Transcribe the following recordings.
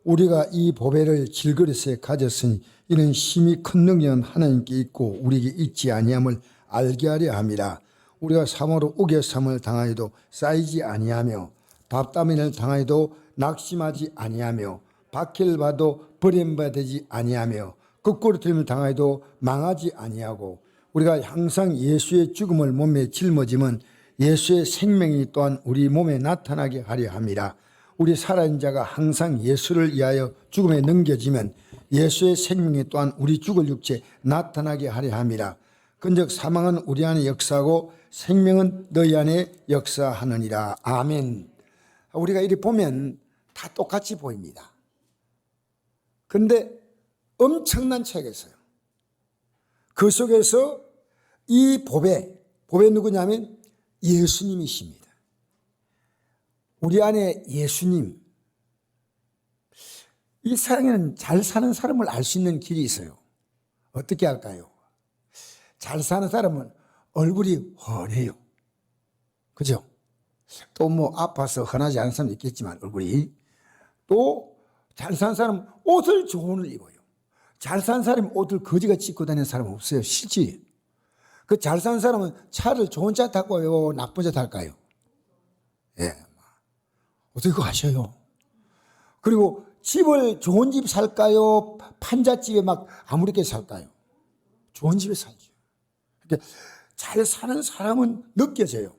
우리가 이 보배를 질그릇에 가졌으니 이는 심히 큰 능력은 하나님께 있고 우리에게 있지 아니함을 알게 하려 함이라. 우리가 사모로 우겨삼을 당하여도 쌓이지 아니하며 밥다민을 당하여도 낙심하지 아니하며 박해를 받아도 버림받지 아니하며 거꾸로 틀림을 당하여도 망하지 아니하고 우리가 항상 예수의 죽음을 몸에 짊어지면 예수의 생명이 또한 우리 몸에 나타나게 하려 함이라. 우리 살아있는 자가 항상 예수를 위하여 죽음에 넘겨지면 예수의 생명이 또한 우리 죽을 육체에 나타나게 하려 함이라. 근즉 사망은 우리 안에 역사하고 생명은 너희 안에 역사하느니라. 아멘. 우리가 이렇게 보면 다 똑같이 보입니다. 그런데 엄청난 차이가 있어요. 그 속에서 이 보배 누구냐면 예수님이십니다. 우리 안에 예수님. 이 세상에는 잘 사는 사람을 알 수 있는 길이 있어요. 어떻게 할까요? 잘 사는 사람은 얼굴이 훤해요. 그죠? 또 뭐 아파서 훤하지 않은 사람도 있겠지만 얼굴이. 또 잘 사는 사람은 옷을 좋은 걸 입어요. 잘 사는 사람이 옷을 거지같이 입고 다니는 사람은 없어요. 실제. 그 잘 사는 사람은 차를 좋은 차 탈까요? 나쁜 차 탈까요? 예. 어떻게 그거 아셔요? 그리고 집을 좋은 집 살까요? 판잣집에 막 아무렇게 살까요? 좋은 집에 살죠. 그러니까 잘 사는 사람은 느껴져요.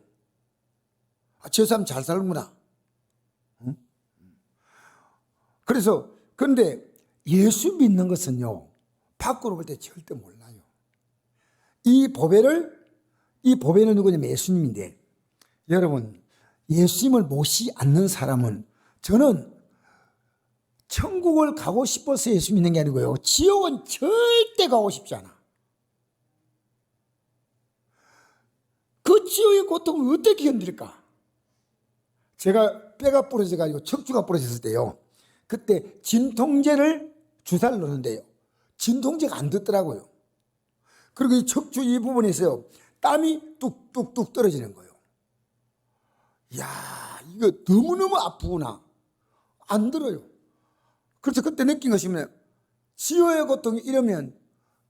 아, 저 사람 잘 살구나. 응? 그래서 그런데 예수 믿는 것은요, 밖으로 볼 때 절대 몰라요. 이 보배는 누구냐면 예수님인데, 여러분, 예수님을 모시지 않는 사람은 저는 천국을 가고 싶어서 예수 믿는 게 아니고요, 지옥은 절대 가고 싶지 않아. 그 지옥의 고통을 어떻게 견딜까? 제가 뼈가 부러져가지고 척추가 부러졌을 때요, 그때 진통제를 주사를 놓는데요, 진통제가 안 듣더라고요. 그리고 이 척추 이 부분에서요, 땀이 뚝뚝뚝 떨어지는 거예요. 이야, 이거 너무너무 아프구나. 안 들어요. 그래서 그때 느낀 것이면, 지옥의 고통이 이러면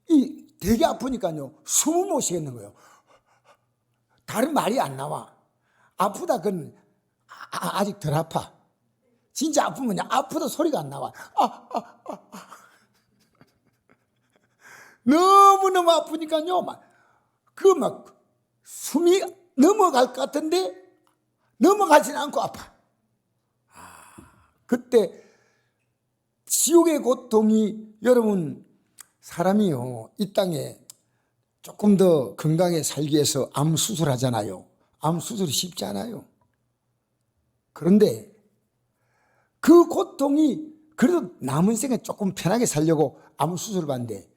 이 되게 아프니까요, 숨을 못 쉬겠는 거예요. 다른 말이 안 나와. 아프다 그건 아직 덜 아파. 진짜 아프면 아프다 소리가 안 나와. 너무너무 아프니까요, 숨이 넘어갈 것 같은데 넘어가지는 않고 아파. 그때 지옥의 고통이, 여러분, 사람이요, 이 땅에 조금 더 건강하게 살기 위해서 암 수술하잖아요. 암 수술이 쉽지 않아요. 그런데 그 고통이, 그래도 남은 생에 조금 편하게 살려고 암 수술을 받는데,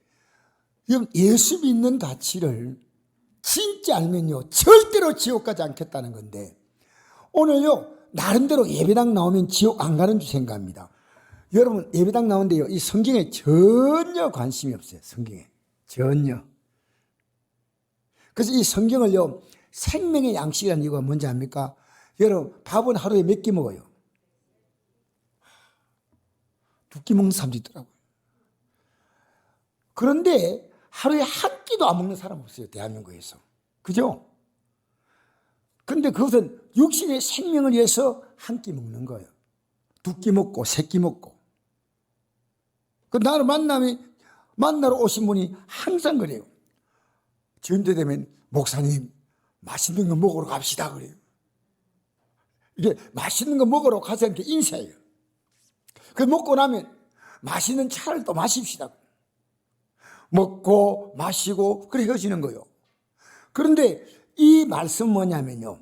예수 믿는 가치를 진짜 알면요, 절대로 지옥 가지 않겠다는 건데, 오늘요, 나름대로 예배당 나오면 지옥 안 가는 줄 생각합니다. 여러분, 예배당 나오는데요, 이 성경에 전혀 관심이 없어요. 성경에 전혀. 그래서 이 성경을요, 생명의 양식이라는 이유가 뭔지 압니까? 여러분, 밥은 하루에 몇 끼 먹어요? 2끼 먹는 사람도 있더라고요. 그런데 하루에 한 끼도 안 먹는 사람 없어요, 대한민국에서. 그죠? 그런데 그것은 육신의 생명을 위해서 한 끼 먹는 거예요. 2끼 먹고 3끼 먹고. 그 나를 만나러 오신 분이 항상 그래요. 주임때 되면, 목사님, 맛있는 거 먹으러 갑시다 그래요. 이게 맛있는 거 먹으러 가서 이렇게 인사해요. 그 먹고 나면 맛있는 차를 또 마십시다. 먹고 마시고 그래 헤어지는 거예요. 그런데 이 말씀은 뭐냐면요,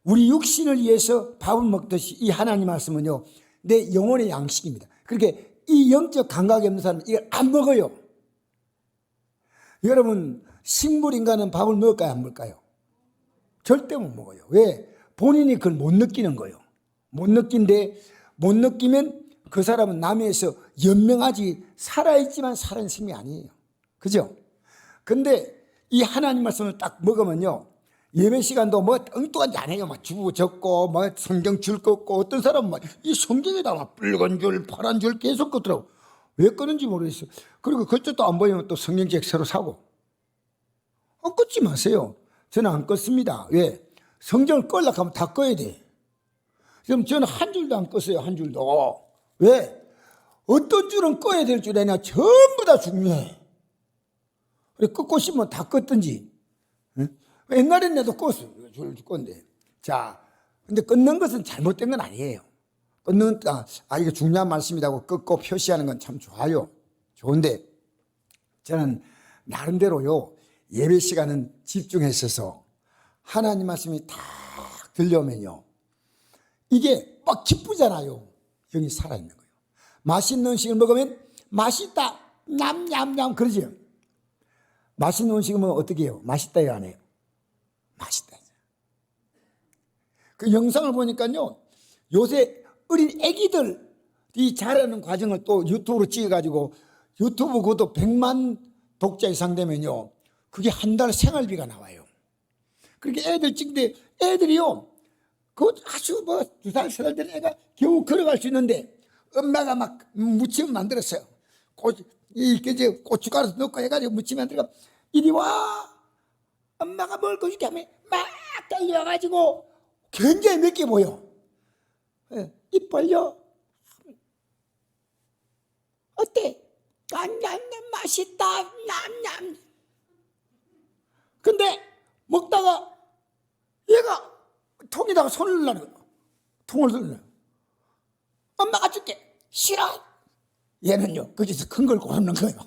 우리 육신을 위해서 밥을 먹듯이 이 하나님 말씀은요, 내 영혼의 양식입니다. 그러니까 이 영적 감각이 없는 사람은 이걸 안 먹어요. 여러분, 식물인간은 밥을 먹을까요, 안 먹을까요? 절대 못 먹어요. 왜? 본인이 그걸 못 느끼는 거예요. 못 느끼면 그 사람은 남에서 연명하지, 살아있지만 살아있는 생명이 아니에요. 그죠? 근데 이 하나님 말씀을 딱 먹으면요, 예배 시간도 뭐 엉뚱한지 안 해요. 막 주부 적고, 뭐 성경 줄 긋고, 어떤 사람은 막이 성경에다 막 붉은 줄, 파란 줄 계속 긋더라고. 왜 끄는지 모르겠어요. 그리고 그쪽도 안 보이면 또 성경책 새로 사고. 끄지 마세요. 저는 안 껐습니다. 왜? 성경을 끌려고 하면 다 꺼야 돼. 그럼 저는 한 줄도 안 껐어요. 한 줄도. 왜? 어떤 줄은 꺼야 될 줄 아냐? 전부 다 중요해. 끄고 싶으면 다 껐든지. 옛날엔 내도 껐어요. 줄 건데. 자, 근데 끊는 것은 잘못된 건 아니에요. 끊는, 이거 중요한 말씀이라고 끊고 표시하는 건 참 좋아요. 좋은데, 저는 나름대로요, 예배 시간은 집중했어서 하나님 말씀이 딱 들려오면요, 이게 막 기쁘잖아요. 영이 살아있는 거예요. 맛있는 음식을 먹으면 맛있다, 냠냠냠 그러죠. 맛있는 음식을 먹으면 어떻게 해요? 맛있다 해요, 안 해요? 맛있다. 그 영상을 보니까요, 요새 어린 애기들이 자라는 과정을 또 유튜브로 찍어가지고, 유튜브 그것도 100만 독자 이상 되면요, 그게 한 달 생활비가 나와요. 그렇게 애들 찍는데, 애들이요, 그 아주 뭐 2살, 3살 된 애가 겨우 걸어갈 수 있는데, 엄마가 막 무침을 만들었어요. 이게 고춧가루 넣고 해가지고 무침 만들고, 이리 와! 엄마가 뭘 거줄게 하면 막 달려와가지고 굉장히 몇 개 보여. 입 벌려. 어때? 냠냠냠 맛있다. 냠냠. 근데 먹다가 얘가 통에다가 손을 넣는 거야. 통을 넣는 거야. 엄마가 줄게. 싫어. 얘는요, 거기서 큰 걸 고르는 거예요.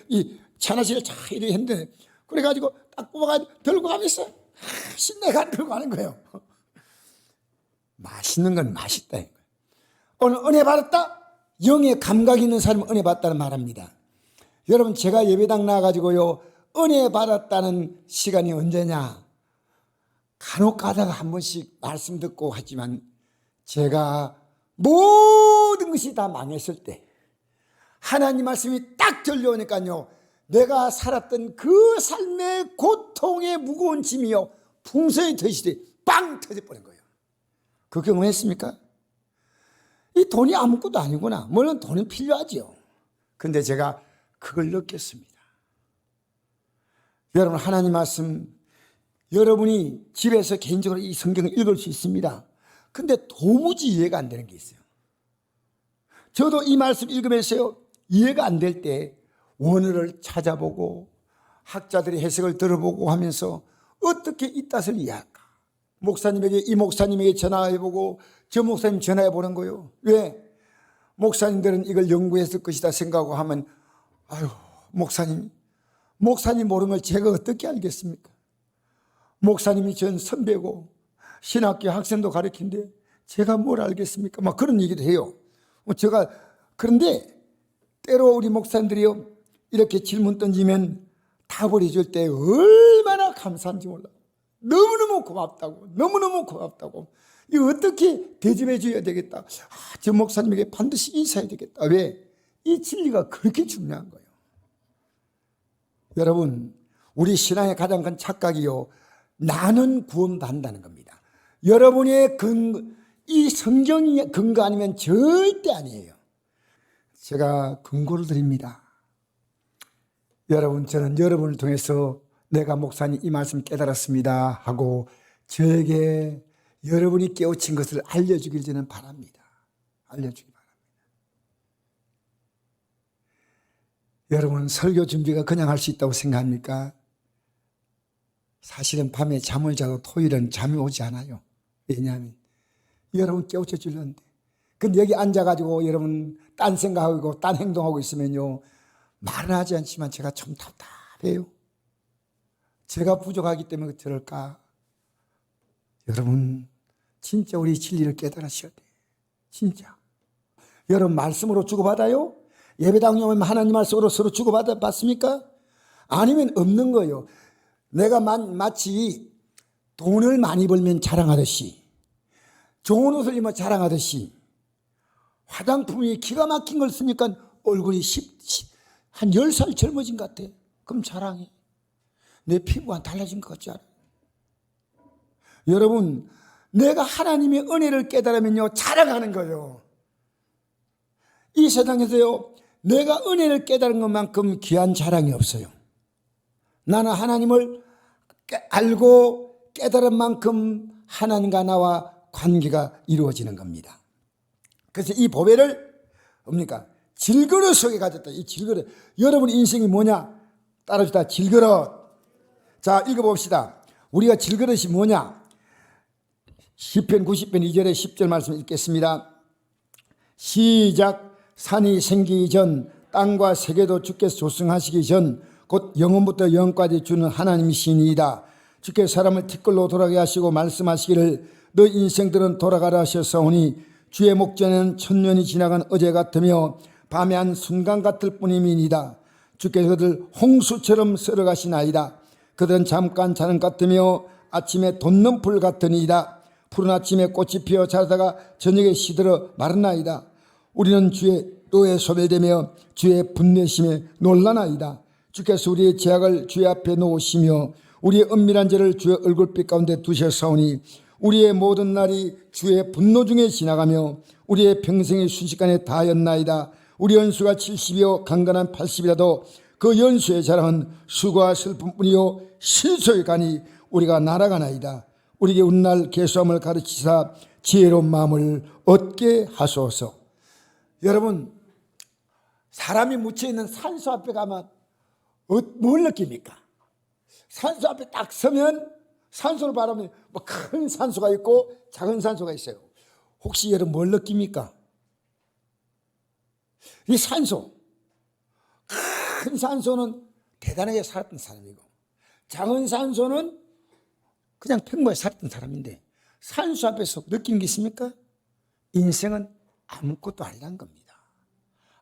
이 차나시를 잘 이렇게 했는데, 그래가지고 딱 뽑아가지고 들고 가면서 신내가 들고 가는 거예요. 맛있는 건 맛있다. 오늘 은혜 받았다? 영의 감각이 있는 사람은 은혜 받았다는 말합니다. 여러분, 제가 예배당 나와가지고요, 은혜 받았다는 시간이 언제냐? 간혹 가다가 한 번씩 말씀 듣고 하지만, 제가 모든 것이 다 망했을 때, 하나님 말씀이 딱 들려오니까요, 내가 살았던 그 삶의 고통의 무거운 짐이요, 풍성이 터지듯이 빵 터져버린 거예요. 그 경험했습니까? 이 돈이 아무것도 아니구나. 물론 돈은 필요하죠. 근데 제가 그걸 느꼈습니다. 여러분, 하나님 말씀, 여러분이 집에서 개인적으로 이 성경을 읽을 수 있습니다. 근데 도무지 이해가 안 되는 게 있어요. 저도 이 말씀 읽으면서요, 이해가 안 될 때 원어를 찾아보고 학자들의 해석을 들어보고 하면서 어떻게 이 뜻을 이해할까? 목사님에게, 이 목사님에게 전화해보고 저 목사님 전화해보는 거예요. 왜? 목사님들은 이걸 연구했을 것이다 생각하고 하면, 아유, 목사님 모르는 걸 제가 어떻게 알겠습니까? 목사님이 전 선배고 신학교 학생도 가르친데 제가 뭘 알겠습니까? 막 그런 얘기도 해요. 그런데 때로 우리 목사님들이요, 이렇게 질문 던지면 답을 해줄 때 얼마나 감사한지 몰라. 너무너무 고맙다고. 이거 어떻게 대접해 줘야 되겠다. 저 목사님에게 반드시 인사해야 되겠다. 왜? 이 진리가 그렇게 중요한 거예요. 여러분, 우리 신앙의 가장 큰 착각이요, 나는 구원받는다는 겁니다. 여러분의 이 성경이 근거 아니면 절대 아니에요. 제가 근거를 드립니다. 여러분, 저는 여러분을 통해서 내가 목사님 이 말씀 깨달았습니다 하고 저에게 여러분이 깨우친 것을 알려주길 저는 바랍니다. 알려주기 바랍니다. 여러분, 설교 준비가 그냥 할 수 있다고 생각합니까? 사실은 밤에 잠을 자도 토요일은 잠이 오지 않아요. 왜냐하면 여러분 깨우쳐 주려는데. 근데 여기 앉아가지고 여러분 딴 생각하고 딴 행동하고 있으면요, 말은 하지 않지만 제가 좀 답답해요. 제가 부족하기 때문에 저럴까? 여러분, 진짜 우리 진리를 깨달으셔야 돼요. 진짜. 여러분, 말씀으로 주고받아요? 예배당에 오면 하나님 말씀으로 서로 주고받았습니까? 아니면 없는 거예요. 내가 마치 돈을 많이 벌면 자랑하듯이, 좋은 옷을 입으면 자랑하듯이, 화장품이 기가 막힌 걸 쓰니까 얼굴이 한 10살 젊어진 것 같아. 그럼 자랑해. 내 피부가 달라진 것 같지 않아? 여러분, 내가 하나님의 은혜를 깨달으면요, 자랑하는 거예요. 이 세상에서요, 내가 은혜를 깨달은 것만큼 귀한 자랑이 없어요. 나는 하나님을 알고 깨달은 만큼 하나님과 나와 관계가 이루어지는 겁니다. 그래서 이 보배를 뭡니까? 질그릇 속에 가졌다. 이 질그릇. 여러분 인생이 뭐냐? 따라주다. 질그릇. 자, 읽어봅시다. 우리가 질그릇이 뭐냐? 시편 90편 2절에 10절 말씀 읽겠습니다. 시작. 산이 생기기 전, 땅과 세계도 주께서 조성하시기 전, 곧 영원부터 영원까지 주는 하나님이시니이다. 주께서 사람을 티끌로 돌아가게 하시고 말씀하시기를 너 인생들은 돌아가라 하셨사오니 주의 목전에는 천년이 지나간 어제 같으며 밤의 한 순간 같을 뿐임이니이다. 주께서 그들 홍수처럼 썰어가시나이다. 그들은 잠깐 자는 것 같으며 아침에 돋는 풀 같으니이다. 푸른 아침에 꽃이 피어 자라다가 저녁에 시들어 마르나이다. 우리는 주의 또에 소멸되며 주의 분내심에 놀라나이다. 주께서 우리의 죄악을 주의 앞에 놓으시며 우리의 은밀한 죄를 주의 얼굴빛 가운데 두셨사오니 우리의 모든 날이 주의 분노 중에 지나가며 우리의 평생이 순식간에 다하였나이다. 우리 연수가 70이요 강건한 80이라도 그 연수의 자랑은 수고와 슬픔뿐이요 실소에 가니 우리가 날아가나이다. 우리에게 훗날 계수함을 가르치사 지혜로운 마음을 얻게 하소서. 여러분, 사람이 묻혀있는 산소 앞에 가면 뭘 느낍니까? 산소 앞에 딱 서면 산소를 바라보면 뭐 큰 산소가 있고 작은 산소가 있어요. 혹시 여러분 뭘 느낍니까? 이 산소, 큰 산소는 대단하게 살았던 사람이고 작은 산소는 그냥 평범하게 살았던 사람인데 산소 앞에서 느낀 게 있습니까? 인생은 아무것도 아니란 겁니다.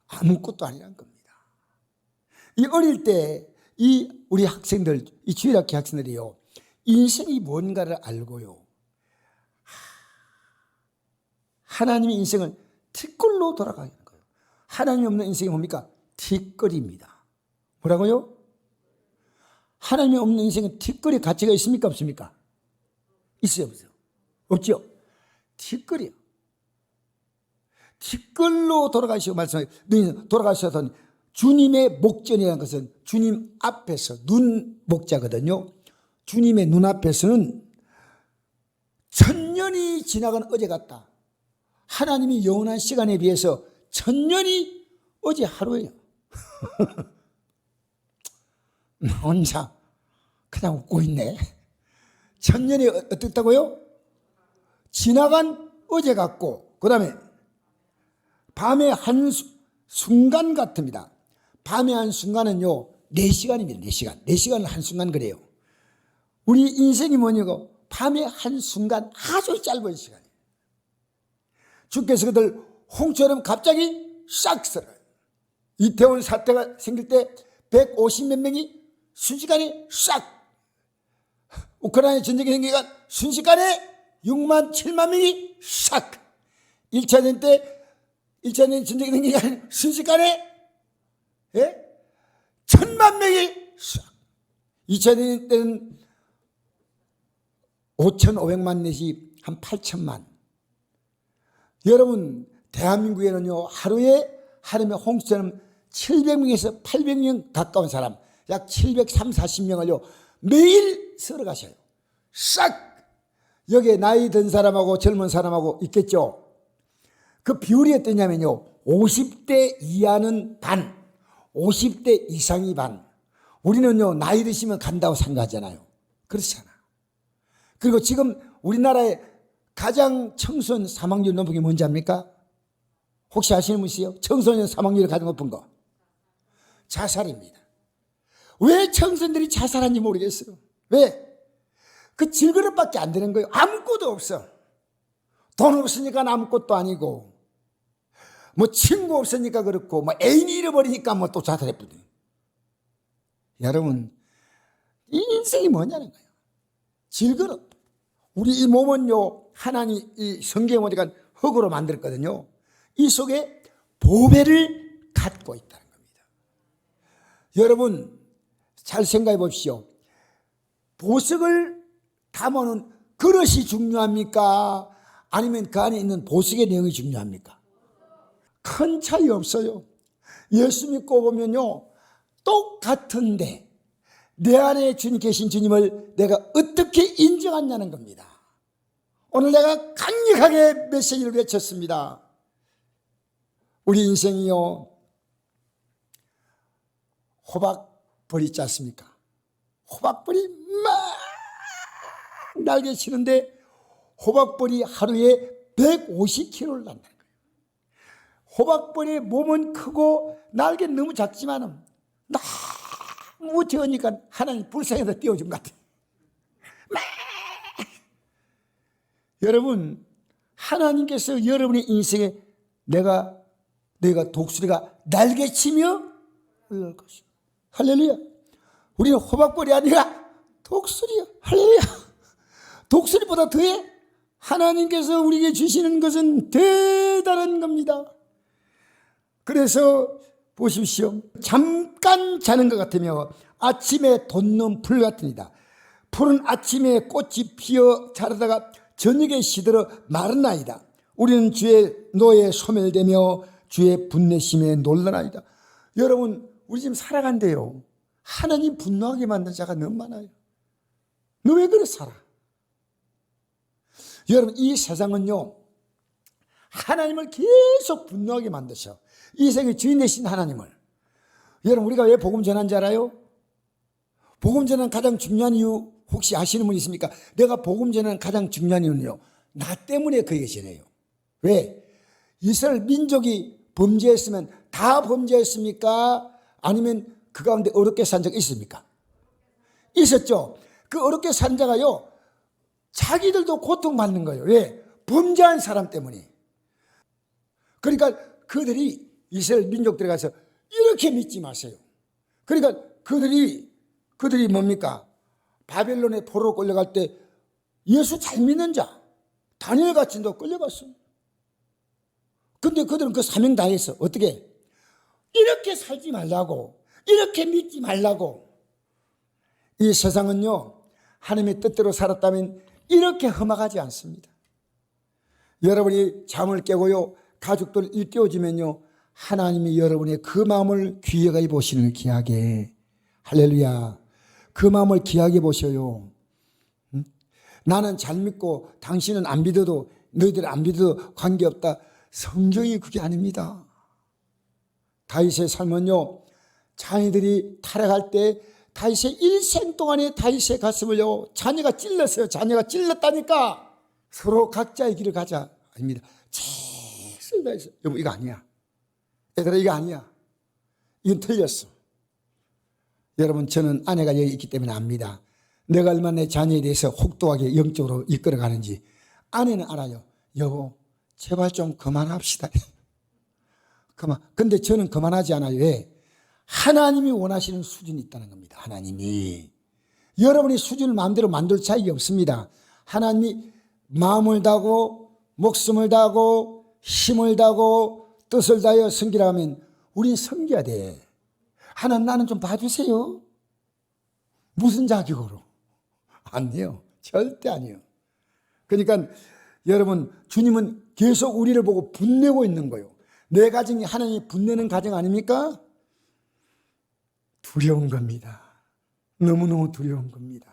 아무것도 아니란 겁니다. 이 어릴 때 이 우리 학생들, 이 주일학교 학생들이요, 인생이 뭔가를 알고요, 하나님의 인생은 티끌로 돌아가는 거예요. 하나님이 없는 인생이 뭡니까? 티끌입니다. 뭐라고요? 하나님이 없는 인생은 티끌이 가치가 있습니까? 없습니까? 있어요, 없어요? 없죠? 티끌이요. 티끌로 돌아가시고 말씀하세요. 너희는 돌아가셔서 주님의 목전이라는 것은 주님 앞에서 눈 목자거든요. 주님의 눈앞에서는 천년이 지나간 어제 같다. 하나님이 영원한 시간에 비해서 천년이 어제 하루예요. 나 혼자 그냥 웃고 있네. 천년이 어떻다고요? 지나간 어제 같고, 그 다음에 밤의 한 순간 같습니다. 밤의 한 순간은요 4시간입니다. 4시간. 4시간을 한 순간 그래요. 우리 인생이 뭐냐고, 밤의 한 순간, 아주 짧은 시간이에요. 주께서 그들 홍처럼 갑자기 싹 썰어요. 이태원 사태가 생길 때 150몇 명이 순식간에 싹, 우크라이나 전쟁이 생기니까 순식간에 6만 7만 명이 싹, 1차 대전 때 1차 대전 전쟁이 생기니까 순식간에 1000만 명이 싹, 2차 대전 때는 5,500만 내지 한 8천만. 여러분, 대한민국에는요 하루에 하루면 홍수처럼 700명에서 800명 가까운 사람, 약 730, 40명을요 매일 썰어 가셔요. 싹. 여기에 나이 든 사람하고 젊은 사람하고 있겠죠. 그 비율이 어떠냐면요 50대 이하는 반, 50대 이상이 반. 우리는요 나이 드시면 간다고 생각하잖아요. 그렇잖아. 그리고 지금 우리나라의 가장 청소년 사망률 높은 게 뭔지 압니까? 혹시 아시는 분 있어요? 청소년 사망률이 가장 높은 거 자살입니다. 왜 청소년들이 자살하는지 모르겠어요. 왜? 그 질그릇밖에 안 되는 거예요. 아무것도 없어. 돈 없으니까 아무것도 아니고, 뭐 친구 없으니까 그렇고, 뭐 애인이 잃어버리니까 뭐 또 자살했거든요. 여러분, 이 인생이 뭐냐는 거예요. 질그릇. 우리 이 몸은요 하나님 이 성경에 보니까 흙으로 만들었거든요. 이 속에 보배를 갖고 있다는 겁니다. 여러분 잘 생각해 보십시오. 보석을 담아놓은 그릇이 중요합니까? 아니면 그 안에 있는 보석의 내용이 중요합니까? 큰 차이 없어요. 예수 믿고 보면요, 똑같은데 내 안에 주님 계신 주님을 내가 어떻게 인정하냐는 겁니다. 오늘 내가 강력하게 메시지를 외쳤습니다. 우리 인생이요, 호박벌이 있지 않습니까? 호박벌이 막 날개 치는데 호박벌이 하루에 150kg를 난다는 거예요. 호박벌의 몸은 크고 날개는 너무 작지만 너무 적으니까 하나님 불쌍해서 띄워준 것 같아요. 여러분, 하나님께서 여러분의 인생에 너희가 독수리가 날개치며 올라올 것이다. 할렐루야. 우리는 호박벌이 아니라 독수리야. 할렐루야. 독수리보다 더해. 하나님께서 우리에게 주시는 것은 대단한 겁니다. 그래서 보십시오. 잠깐 자는 것 같으며 아침에 돋는 풀 같으니다. 풀은 아침에 꽃이 피어 자라다가 저녁에 시들어 마르나이다. 우리는 주의 노에 소멸되며 주의 분내심에 놀라나이다. 여러분, 우리 지금 살아간대요. 하나님 분노하게 만든 자가 너무 많아요. 너 왜 그래 살아? 여러분, 이 세상은요, 하나님을 계속 분노하게 만드셔. 이 세상의 주인 되신 하나님을. 여러분, 우리가 왜 복음 전하는지 알아요? 복음 전하는 가장 중요한 이유 혹시 아시는 분 있습니까? 내가 복음 전하는 가장 중요한 이유는요, 나 때문에 그에게 전해요. 왜? 이스라엘 민족이 범죄했으면 다 범죄했습니까? 아니면 그 가운데 어렵게 산 적 있습니까? 있었죠. 그 어렵게 산 자가요, 자기들도 고통받는 거예요. 왜? 범죄한 사람 때문에. 그러니까 그들이 이스라엘 민족들에 가서 이렇게 믿지 마세요. 그러니까 그들이 뭡니까? 바벨론의 포로로 끌려갈 때 예수 잘 믿는 자 다니엘 같은 도 끌려갔어요. 근데 그들은 그 사명 다해서 어떻게? 이렇게 살지 말라고, 이렇게 믿지 말라고. 이 세상은요, 하나님의 뜻대로 살았다면 이렇게 험악하지 않습니다. 여러분이 잠을 깨고요, 가족들 일깨워주면요, 하나님이 여러분의 그 마음을 귀하게 보시는 귀하게. 할렐루야. 그 마음을 귀하게 보셔요. 나는 잘 믿고 당신은 안 믿어도, 너희들 안 믿어도 관계없다. 성경이 그게 아닙니다. 다윗의 삶은요, 자녀들이 타락할 때 다윗의 일생 동안에 다윗의 가슴을요, 자녀가 찔렀어요. 자녀가 찔렀다니까 서로 각자의 길을 가자. 아닙니다. 최선을 다해서, 여보 이거 아니야. 얘들아 이거 아니야. 이건 틀렸어. 여러분, 저는 아내가 여기 있기 때문에 압니다. 내가 얼마나 내 자녀에 대해서 혹독하게 영적으로 이끌어가는지. 아내는 알아요. 여보 제발 좀 그만합시다. 그만. 근데 저는 그만하지 않아요. 왜? 하나님이 원하시는 수준이 있다는 겁니다. 하나님이. 여러분이 수준을 마음대로 만들 차이가 없습니다. 하나님이 마음을 다하고 목숨을 다하고 힘을 다하고 뜻을 다하여 섬기라 하면 우린 섬겨야 돼. 하나님 나는 좀 봐주세요. 무슨 자격으로? 아니에요. 절대 아니에요. 그러니까 여러분, 주님은 계속 우리를 보고 분내고 있는 거예요. 내 가정이 하나님이 분내는 가정 아닙니까? 두려운 겁니다. 너무너무 두려운 겁니다.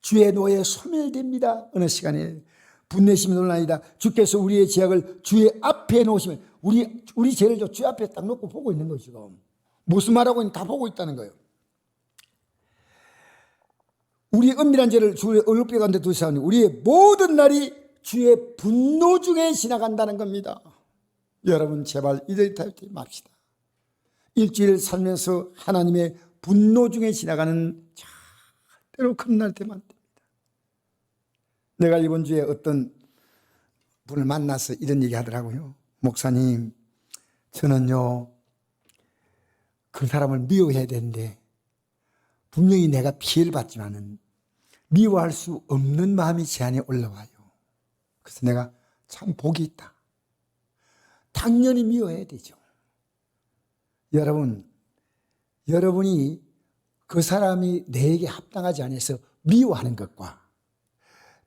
주의 노에 소멸됩니다. 어느 시간에 분내심이 놀라이다. 주께서 우리의 죄악을 주의 앞에 놓으시면 우리 죄를 주 앞에 딱 놓고 보고 있는 거죠. 지금 무슨 말하고 있는지 다 보고 있다는 거예요. 우리 은밀한 죄를 주의 얼룩배 가운데 두사오니 우리의 모든 날이 주의 분노 중에 지나간다는 겁니다. 여러분 제발 이들 탈퇴 맙시다. 일주일 살면서 하나님의 분노 중에 지나가는 절대로 겁날 때만 됩니다. 내가 이번 주에 어떤 분을 만나서 이런 얘기 하더라고요. 목사님, 저는요 그 사람을 미워해야 되는데 분명히 내가 피해를 받지만은 미워할 수 없는 마음이 제 안에 올라와요. 그래서 내가 참 복이 있다. 당연히 미워해야 되죠. 여러분이 그 사람이 내게 합당하지 않아서 미워하는 것과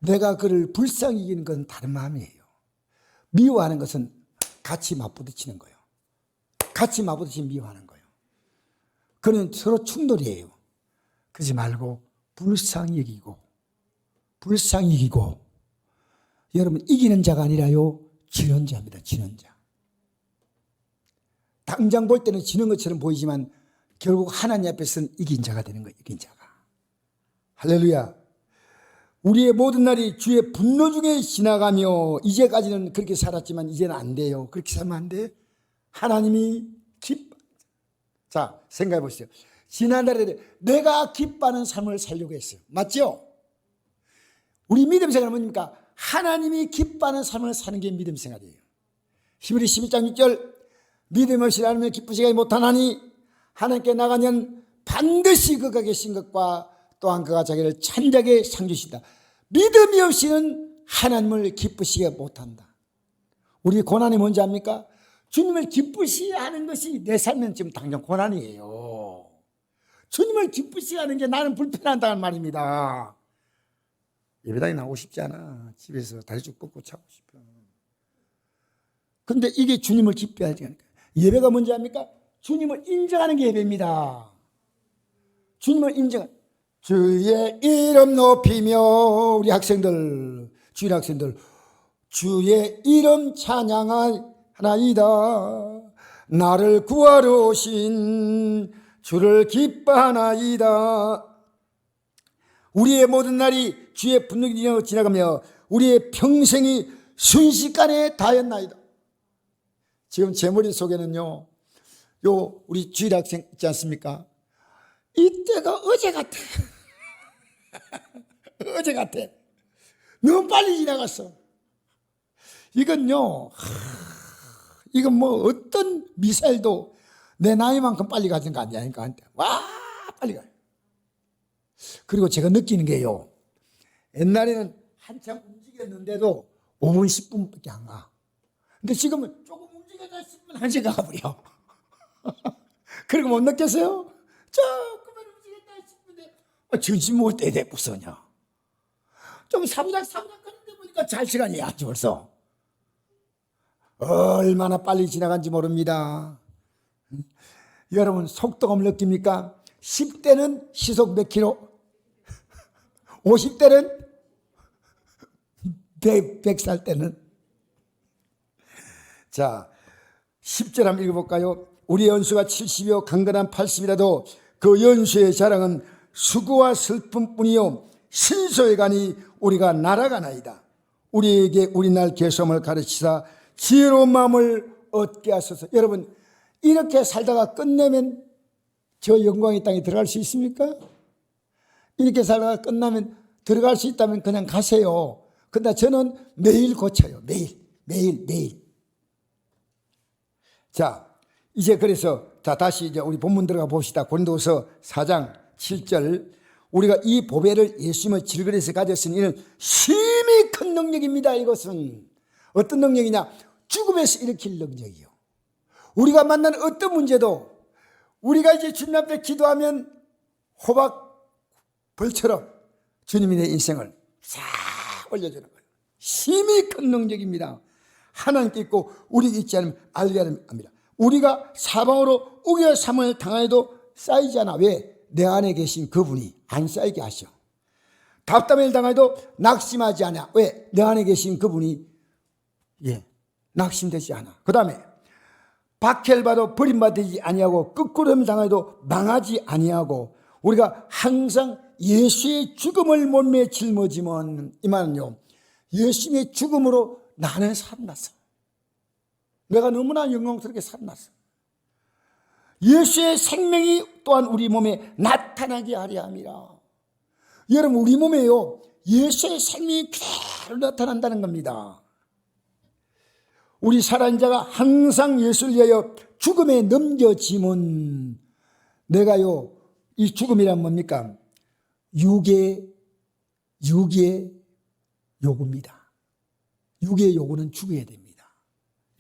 내가 그를 불쌍히 여기는 것은 다른 마음이에요. 미워하는 것은 같이 맞부딪히는 거예요. 같이 맞부딪히면 미워하는 거예요. 그는 서로 충돌이에요. 그러지 말고 불쌍히 여기고, 불쌍히 여기고. 여러분, 이기는 자가 아니라요, 지는 자입니다. 지는 자. 당장 볼 때는 지는 것처럼 보이지만 결국 하나님 앞에서는 이긴 자가 되는 거예요. 이긴 자가. 할렐루야. 우리의 모든 날이 주의 분노 중에 지나가며, 이제까지는 그렇게 살았지만 이제는 안 돼요. 그렇게 살면 안 돼. 하나님이 자, 생각해 보세요. 지난달에 내가 기뻐하는 삶을 살려고 했어요. 맞죠? 우리 믿음 생활은 뭡니까? 하나님이 기뻐하는 삶을 사는 게 믿음 생활이에요. 히브리 11장 6절, 믿음 없이 하나님을 기쁘시게 못하나니 하나님께 나가면 반드시 그가 계신 것과 또한 그가 자기를 찬자게 상주신다. 믿음이 없이는 하나님을 기쁘시게 못한다. 우리 고난이 뭔지 압니까? 주님을 기쁘시게 하는 것이 내 삶은 지금 당장 고난이에요. 주님을 기쁘시게 하는 게 나는 불편하다는 말입니다. 예배당에 나오고 싶지 않아. 집에서 다리 쭉 뻗고 자고 싶어. 근데 이게 주님을 기뻐하지 않을까? 예배가 뭔지 압니까? 주님을 인정하는 게 예배입니다. 주님을 인정하는, 주의 이름 높이며, 우리 학생들, 주일 학생들, 주의 이름 찬양하나이다. 나를 구하러 오신 주를 기뻐하나이다. 우리의 모든 날이 주의 분노가 지나가며 우리의 평생이 순식간에 다였나이다. 지금 제 머릿속에는요, 우리 주일 학생 있지 않습니까? 이때가 어제 같아. 어제 같아. 너무 빨리 지나갔어. 이건 뭐 어떤 미사일도 내 나이만큼 빨리 가진 거 아니니까. 와, 빨리 가요. 그리고 제가 느끼는 게요, 옛날에는 한참 움직였는데도 5분, 10분밖에 안 가. 근데 지금은 조금 움직여다 10분, 1시간 가버려. 그리고 못 느꼈어요? 조금만 움직였다 10분에 점심 먹을 때 돼 무서냐. 좀 사부작 하는데 보니까 잘 시간이 아주 벌써. 얼마나 빨리 지나간지 모릅니다. 여러분, 속도감 느낍니까? 10대는 시속 몇 킬로? 50대는 100살 때는. 자, 10절 한번 읽어볼까요? 우리 연수가 70이요 강건한 80이라도 그 연수의 자랑은 수고와 슬픔뿐이요 신소에 가니 우리가 날아가나이다. 우리에게 우리 날 개솜을 가르치사 지혜로운 마음을 얻게 하소서. 여러분, 이렇게 살다가 끝내면 저 영광의 땅에 들어갈 수 있습니까? 이렇게 살다가 끝나면 들어갈 수 있다면 그냥 가세요. 근데 저는 매일 고쳐요. 매일. 자, 이제 그래서 다시 이제 우리 본문 들어가 봅시다. 고린도서 4장 7절. 우리가 이 보배를 예수님의 질그릇에 가졌으니 이는 심히 큰 능력입니다. 이것은 어떤 능력이냐? 죽음에서 일으킬 능력이요. 우리가 만나는 어떤 문제도 우리가 이제 주님 앞에 기도하면 호박 벌처럼 주님이 내 인생을 싹 올려주는 거예요. 심히 큰 능력입니다. 하나님께 있고 우리에게 있지 않으면 알게 합니다. 우리가 사방으로 우겨 삼을 당하여도 쌓이지 않아. 왜? 내 안에 계신 그분이 안 쌓이게 하셔. 답답을 당해도 낙심하지 않아. 왜? 내 안에 계신 그분이 낙심되지 않아. 그 다음에 박해를 버림받지 아니하고 끄꾸름 당해도 망하지 아니하고 우리가 항상 예수의 죽음을 몸에 짊어지면 이 말은요, 예수님의 죽음으로 나는 살아났어. 내가 너무나 영광스럽게 살아났어. 예수의 생명이 또한 우리 몸에 나타나게 하려 함이라. 여러분, 우리 몸에요, 예수의 생명이 그대로 나타난다는 겁니다. 우리 살아있는 자가 항상 예수를 위하여 죽음에 넘겨짐은, 내가요, 이 죽음이란 뭡니까? 육의 요구입니다. 육의 요구는 죽어야 됩니다.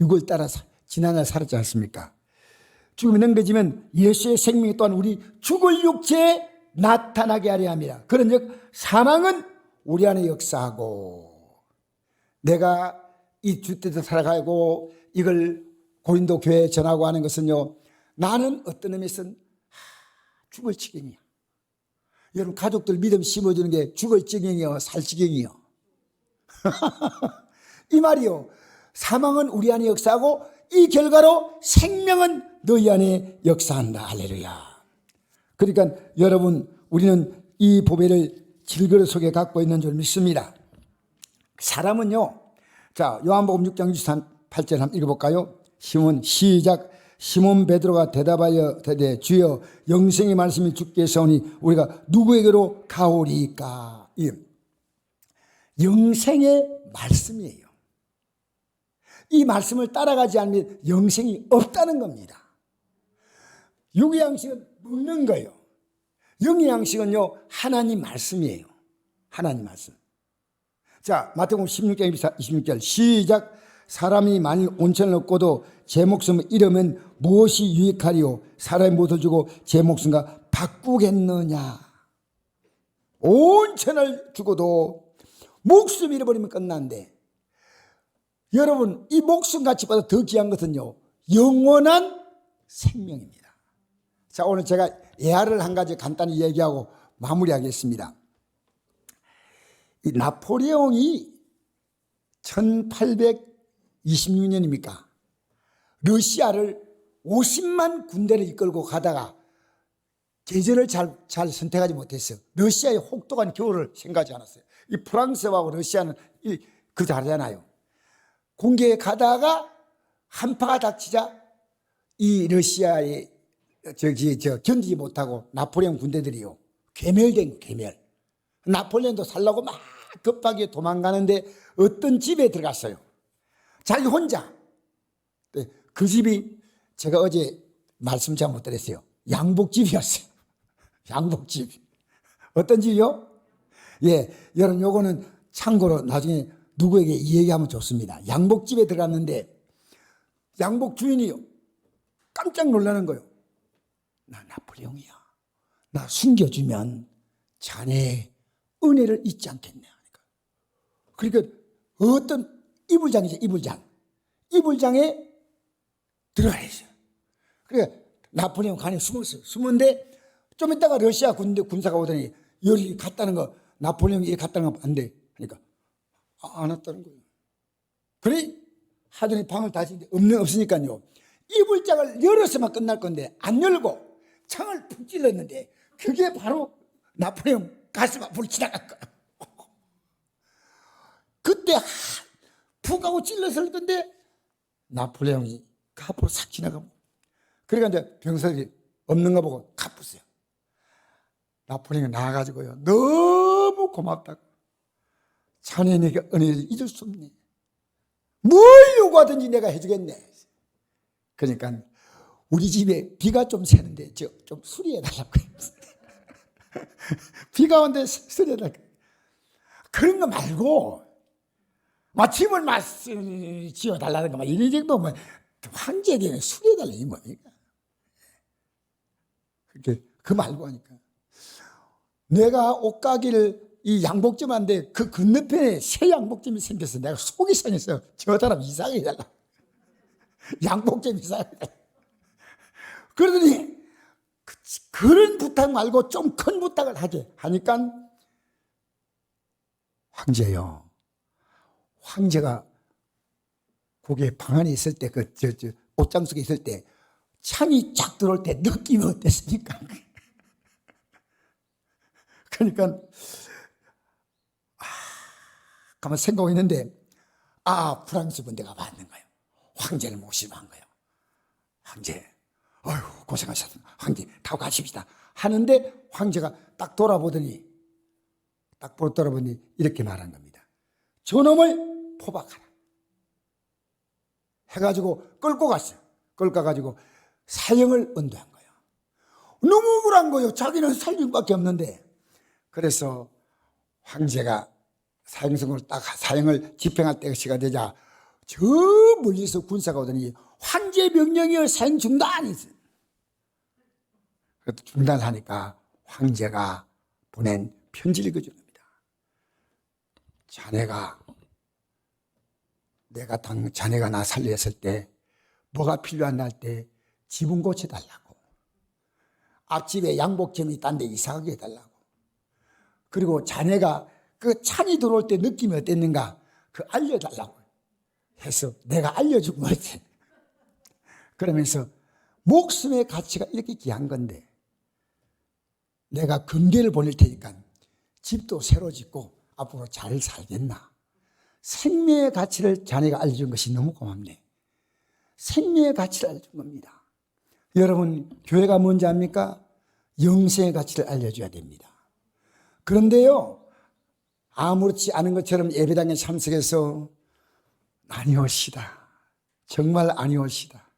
육을 따라 지난날 살았지 않습니까? 죽음에 넘겨지면 예수의 생명이 또한 우리 죽을 육체에 나타나게 하려 함이라. 그런즉 사망은 우리 안에 역사하고 내가 이 주뜻대로 살아가고 이걸 고린도 교회에 전하고 하는 것은요, 나는 어떤 의미에서는 죽을 지경이야. 여러분 가족들 믿음 심어주는 게 죽을 지경이요 살 지경이요. 이 말이요, 사망은 우리 안에 역사하고 이 결과로 생명은 너희 안에 역사한다. 할렐루야. 그러니까 여러분, 우리는 이 보배를 질그릇 속에 갖고 있는 줄 믿습니다. 사람은요, 자, 요한복음 6장 68절 한번 읽어볼까요? 시작. 시몬 베드로가 대답하여 대되 주여 영생의 말씀이 주께서 오니 우리가 누구에게로 가오리까? 영생의 말씀이에요. 이 말씀을 따라가지 않으면 영생이 없다는 겁니다. 육의 양식은 먹는 거예요. 영의 양식은요, 하나님 말씀이에요. 하나님 말씀. 자, 마태복음 16장 26절 시작. 사람이 만일 온천을 얻고도 제 목숨을 잃으면 무엇이 유익하리요? 사람의 무엇을 주고 제 목숨과 바꾸겠느냐? 온천을 주고도 목숨 잃어버리면 끝난데, 여러분 이 목숨 가치보다 더 귀한 것은요, 영원한 생명입니다. 자, 오늘 제가 예화를 한 가지 간단히 얘기하고 마무리하겠습니다. 이 나폴레옹이 1826년입니까? 러시아를 50만 군대를 이끌고 가다가 계절을 잘 선택하지 못했어요. 러시아의 혹독한 겨울을 생각하지 않았어요. 이 프랑스하고 러시아는 그 다르잖아요. 공격에 가다가 한파가 닥치자 이 러시아의 견디지 못하고 나폴레옹 군대들이요, 괴멸된 괴멸. 나폴레옹도 살라고 막 급하게 도망가는데 어떤 집에 들어갔어요. 자기 혼자. 그 집이 제가 어제 말씀 잘못 드렸어요. 양복집이었어요. 양복집. 어떤 집이요? 예, 여러분 요거는 참고로 나중에 누구에게 이 얘기하면 좋습니다. 양복집에 들어갔는데 양복 주인이요, 깜짝 놀라는 거예요. 나 나폴레옹이야. 나 숨겨주면 자네의 은혜를 잊지 않겠네. 그러니까 어떤 이불장이죠, 이불장에 들어가야죠. 그러니까 나폴레옹 간에 숨었어요. 숨은데 좀 있다가 러시아 군사가 오더니 여기 갔다는 거, 나폴레옹이 이렇게 갔다는 거 안 돼. 그러니까 안 왔다는 거예요. 그래 하더니 방을 다시 없으니까요, 이불장을 열어서만 끝날 건데 안 열고 창을 푹 찔렀는데 그게 바로 나폴레옹 가슴 앞으로 지나간 거예요. 그때 푹 하고 찔렀을 건데 나폴레옹이 그 앞으로 싹 지나가고, 그러니까 이제 병사들이 없는 거 보고 갚았어요. 나폴레옹이 나와가지고요, 너무 고맙다고. 자네 내가 은혜를 잊을 수 없네. 뭘 요구하든지 내가 해주겠네. 그러니까 우리 집에 비가 좀 새는데 좀 수리해달라고 했어요. 비가 오는데 수리해달라고. 그런 거 말고 막 집을 막 지어달라는 거 막 이런 정도 뭐 황제에게 수리해달라 이 뭡니까? 그렇게 그 말고 하니까 내가 옷가게를 이 양복점한데 그 건너편에 새 양복점이 생겨서 내가 속이 상했어요. 저 사람 이상하게 달라. 양복점 이상하게 달라. 그러더니 그런 부탁 말고 좀 큰 부탁을 하게 하니까, 황제요, 황제가 거기에 방 안에 있을 때 옷장 속에 있을 때 창이 쫙 들어올 때 느낌이 어땠습니까? 그러니까 가만 생각하고 있는데 프랑스 군대가 왔는 거예요. 황제를 모시고 한 거예요. 황제, 어휴 고생하셨습니다. 황제 타고 가십시다 하는데 황제가 딱 돌아보더니 이렇게 말한 겁니다. 저놈을 포박하라 해가지고 끌고 갔어요. 끌고 가가지고 사형을 언도한 거예요. 너무 억울한 거예요. 자기는 살림밖에 없는데. 그래서 황제가 사형을 집행할 때가 시가 되자 저 멀리서 군사가 오더니 황제 명령이여 사형 중단. 그래도 중단하니까 황제가 보낸 편지를 읽어줍니다. 자네가 나 살렸을 때 뭐가 필요한 날 때 지붕 고쳐달라고, 앞집에 양복점이 딴 데 이사하게 해달라고, 그리고 자네가 그 찬이 들어올 때 느낌이 어땠는가 그 알려달라고 해서 내가 알려주고 말지. 그러면서 목숨의 가치가 이렇게 귀한 건데 내가 금괴를 보낼 테니까 집도 새로 짓고 앞으로 잘 살겠나. 생명의 가치를 자네가 알려준 것이 너무 고맙네. 생명의 가치를 알려준 겁니다. 여러분, 교회가 뭔지 압니까? 영생의 가치를 알려줘야 됩니다. 그런데요, 아무렇지 않은 것처럼 예배당에 참석해서 아니올시다. 정말 아니올시다.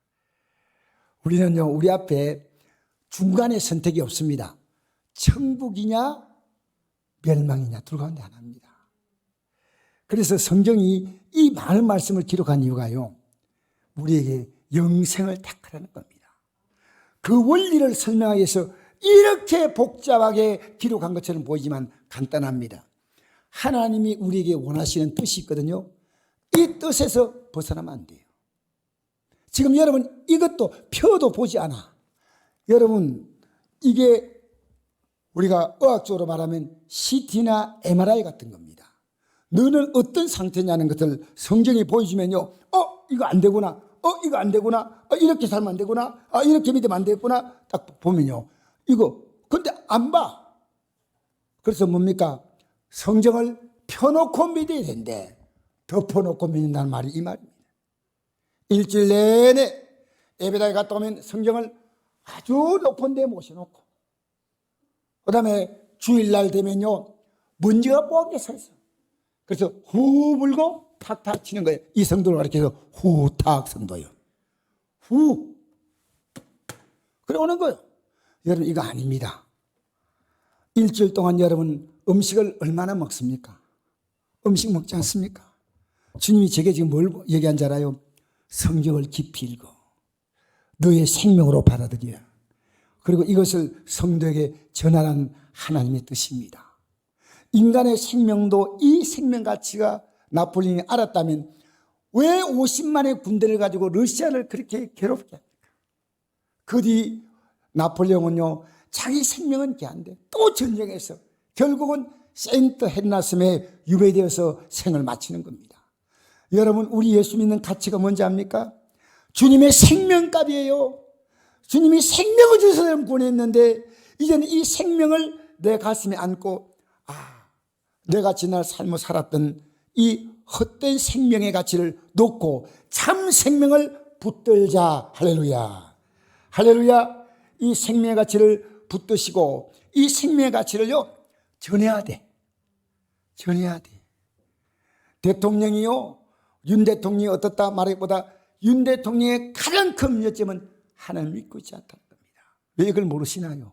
우리는요, 우리 앞에 중간에 선택이 없습니다. 천국이냐 멸망이냐 둘 가운데 하나입니다. 그래서 성경이 이 많은 말씀을 기록한 이유가요, 우리에게 영생을 택하라는 겁니다. 그 원리를 설명하기 위해서 이렇게 복잡하게 기록한 것처럼 보이지만 간단합니다. 하나님이 우리에게 원하시는 뜻이 있거든요. 이 뜻에서 벗어나면 안 돼요. 지금 여러분 이것도 표도 보지 않아. 여러분 이게 우리가 의학적으로 말하면 CT나 MRI 같은 겁니다. 너는 어떤 상태냐는 것을 성경이 보여주면요, 이거 안 되구나, 이거 안 되구나, 이렇게 살면 안 되구나, 이렇게 믿으면 안 되구나 딱 보면요, 이거 근데 안 봐. 그래서 뭡니까? 성경을 펴놓고 믿어야 된대. 덮어놓고 믿는다는 말이 이 말입니다. 일주일 내내 예배당에 갔다 오면 성경을 아주 높은 데 모셔놓고, 그 다음에 주일날 되면요 먼지가 뽀얗게 서 있어. 그래서 후 불고 탁탁 치는 거예요. 이 성도를 가르쳐서 후탁 성도요. 후. 그래 오는 거예요. 여러분 이거 아닙니다. 일주일 동안 여러분 음식을 얼마나 먹습니까? 음식 먹지 않습니까? 주님이 제게 지금 뭘 얘기한 줄 알아요? 성경을 깊이 읽어. 너의 생명으로 받아들여. 그리고 이것을 성도에게 전하라는 하나님의 뜻입니다. 인간의 생명도 이 생명 가치가 나폴레옹이 알았다면 왜 50만의 군대를 가지고 러시아를 그렇게 괴롭게 합니까? 그 뒤 나폴레옹은요, 자기 생명은 귀한데 또 전쟁에서 결국은 세인트 헨나섬에 유배되어서 생을 마치는 겁니다. 여러분, 우리 예수 믿는 가치가 뭔지 압니까? 주님의 생명값이에요. 주님이 생명을 주셔서 구원했는데 이제는 이 생명을 내 가슴에 안고, 내가 지난 삶을 살았던 이 헛된 생명의 가치를 놓고 참 생명을 붙들자. 할렐루야. 할렐루야. 이 생명의 가치를 붙드시고 이 생명의 가치를요 전해야 돼. 전해야 돼. 대통령이요, 윤 대통령이 어떻다 말하기보다 윤 대통령의 가장 큰 문제점은 하나님을 믿고 있지 않다는 겁니다. 왜 이걸 모르시나요?